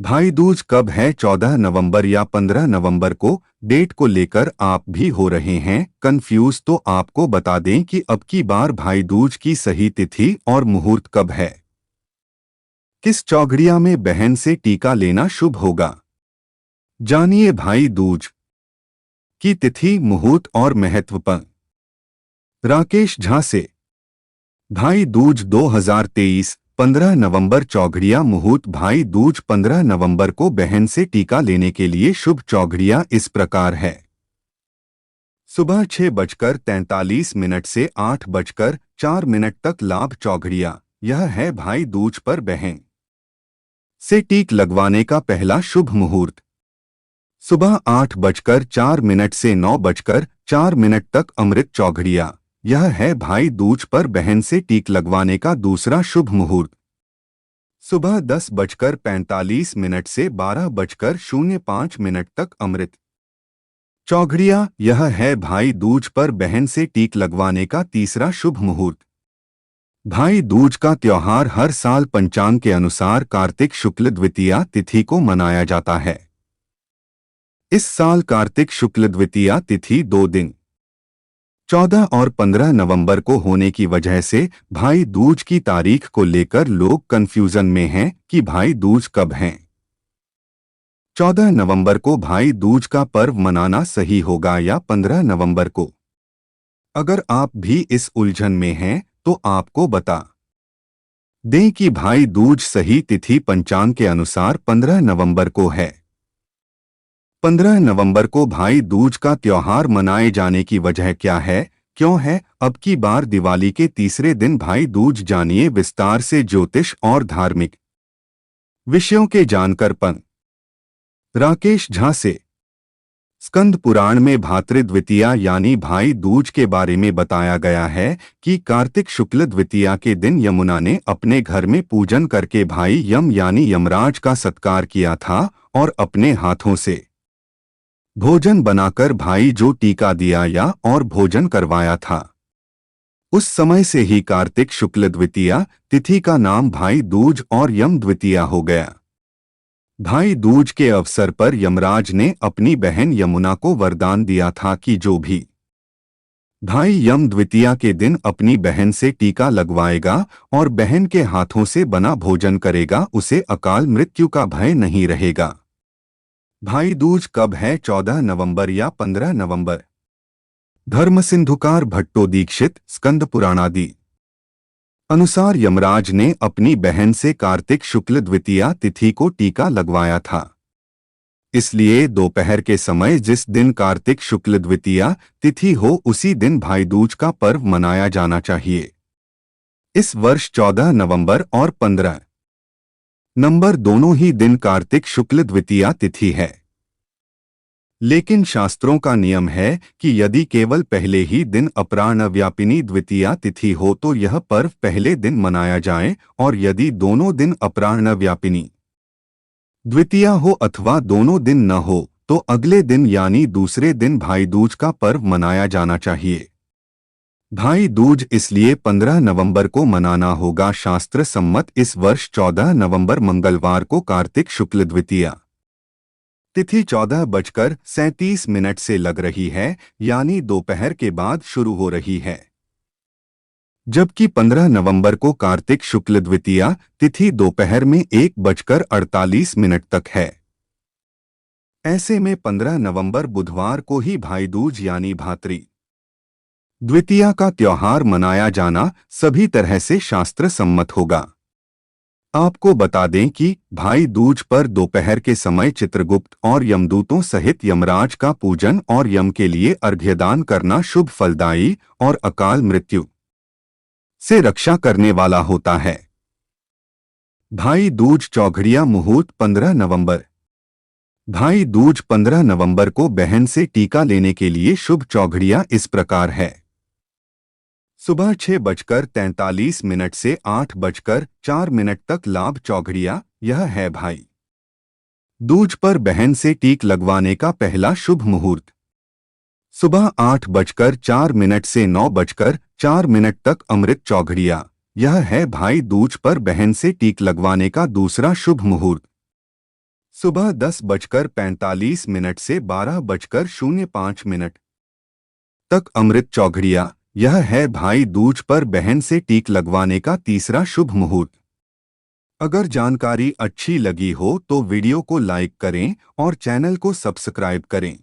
भाई दूज कब है? 14 नवंबर या 15 नवंबर को? डेट को लेकर आप भी हो रहे हैं कंफ्यूज, तो आपको बता दें कि अब की बार भाई दूज की सही तिथि और मुहूर्त कब है। किस चौघड़िया में बहन से टीका लेना शुभ होगा? जानिए भाई दूज की तिथि, मुहूर्त और महत्व पर। राकेश झा से। भाई दूज 2023 15 नवंबर चौघड़िया मुहूर्त। भाई दूज 15 नवंबर को बहन से टीका लेने के लिए शुभ चौघड़िया इस प्रकार है। सुबह 6:43 से 8:04 तक लाभ चौघड़िया। यह है भाई दूज पर बहन से टीक लगवाने का पहला शुभ मुहूर्त। सुबह 8:04 से 9:04 तक अमृत चौघड़िया। यह है भाई दूज पर बहन से टीक लगवाने का दूसरा शुभ मुहूर्त। सुबह 10:45 से 12:05 तक अमृत चौघड़िया। यह है भाई दूज पर बहन से टीक लगवाने का तीसरा शुभ मुहूर्त। भाई दूज का त्योहार हर साल पंचांग के अनुसार कार्तिक शुक्ल द्वितीया तिथि को मनाया जाता है। इस साल कार्तिक शुक्ल द्वितीया तिथि 2 दिन 14 और 15 नवंबर को होने की वजह से भाई दूज की तारीख को लेकर लोग कंफ्यूजन में हैं कि भाई दूज कब है। 14 नवंबर को भाई दूज का पर्व मनाना सही होगा या 15 नवंबर को? अगर आप भी इस उलझन में हैं तो आपको बता दें कि भाई दूज सही तिथि पंचांग के अनुसार 15 नवंबर को है। 15 नवंबर को भाई दूज का त्योहार मनाए जाने की वजह क्या है, क्यों है? अब की बार दिवाली के तीसरे दिन भाई दूज, जानिए विस्तार से ज्योतिष और धार्मिक विषयों के जानकर पं। राकेश झा से। स्कंद पुराण में भातृ द्वितीया यानी भाई दूज के बारे में बताया गया है कि कार्तिक शुक्ल द्वितीया के दिन यमुना ने अपने घर में पूजन करके भाई यम यानी यमराज का सत्कार किया था और अपने हाथों से भोजन बनाकर भाई जो टीका दिया या और भोजन करवाया था। उस समय से ही कार्तिक शुक्ल द्वितीया तिथि का नाम भाई दूज और यम द्वितीया हो गया। भाई दूज के अवसर पर यमराज ने अपनी बहन यमुना को वरदान दिया था कि जो भी भाई यम द्वितीया के दिन अपनी बहन से टीका लगवाएगा और बहन के हाथों से बना भोजन करेगा, उसे अकाल मृत्यु का भय नहीं रहेगा। भाई दूज कब है? 14 नवंबर या 15 नवंबर? धर्मसिंधुकार भट्टो दीक्षित, स्कंद पुराणादि अनुसार यमराज ने अपनी बहन से कार्तिक शुक्ल द्वितीया तिथि को टीका लगवाया था। इसलिए दोपहर के समय जिस दिन कार्तिक शुक्ल द्वितीया तिथि हो उसी दिन भाई दूज का पर्व मनाया जाना चाहिए। इस वर्ष 14 नवंबर और 15 नंबर दोनों ही दिन कार्तिक शुक्ल द्वितीया तिथि है। लेकिन शास्त्रों का नियम है कि यदि केवल पहले ही दिन अपराह्न व्यापिनी द्वितीया तिथि हो तो यह पर्व पहले दिन मनाया जाए, और यदि दोनों दिन अपराह्न व्यापिनी द्वितीया हो अथवा दोनों दिन न हो तो अगले दिन यानी दूसरे दिन भाई दूज का पर्व मनाया जाना चाहिए। भाई दूज इसलिए 15 नवंबर को मनाना होगा शास्त्र सम्मत। इस वर्ष 14 नवंबर मंगलवार को कार्तिक शुक्ल द्वितीया तिथि 14:37 से लग रही है, यानी दोपहर के बाद शुरू हो रही है, जबकि 15 नवंबर को कार्तिक शुक्ल द्वितीया तिथि दोपहर में 1:48 तक है। ऐसे में 15 नवंबर बुधवार को ही भाई दूज यानी भातृ द्वितीया का त्योहार मनाया जाना सभी तरह से शास्त्र सम्मत होगा। आपको बता दें कि भाई दूज पर दोपहर के समय चित्रगुप्त और यमदूतों सहित यमराज का पूजन और यम के लिए अर्घ्यदान करना शुभ, फलदायी और अकाल मृत्यु से रक्षा करने वाला होता है। भाई दूज चौघड़िया मुहूर्त 15 नवंबर। भाई दूज 15 नवंबर को बहन से टीका लेने के लिए शुभ चौघड़िया इस प्रकार है। सुबह 6:43 से 8:04 तक लाभ चौघड़िया। यह है भाई दूज पर बहन से टीक लगवाने का पहला शुभ मुहूर्त। सुबह 8:04 से 9:04 तक अमृत चौघड़िया। यह है भाई दूज पर बहन से टीक लगवाने का दूसरा शुभ मुहूर्त। सुबह 10:45 से 12:05 तक। अमृत चौघड़िया, यह है भाई दूज पर बहन से टीक लगवाने का तीसरा शुभ मुहूर्त। अगर जानकारी अच्छी लगी हो तो वीडियो को लाइक करें और चैनल को सब्सक्राइब करें।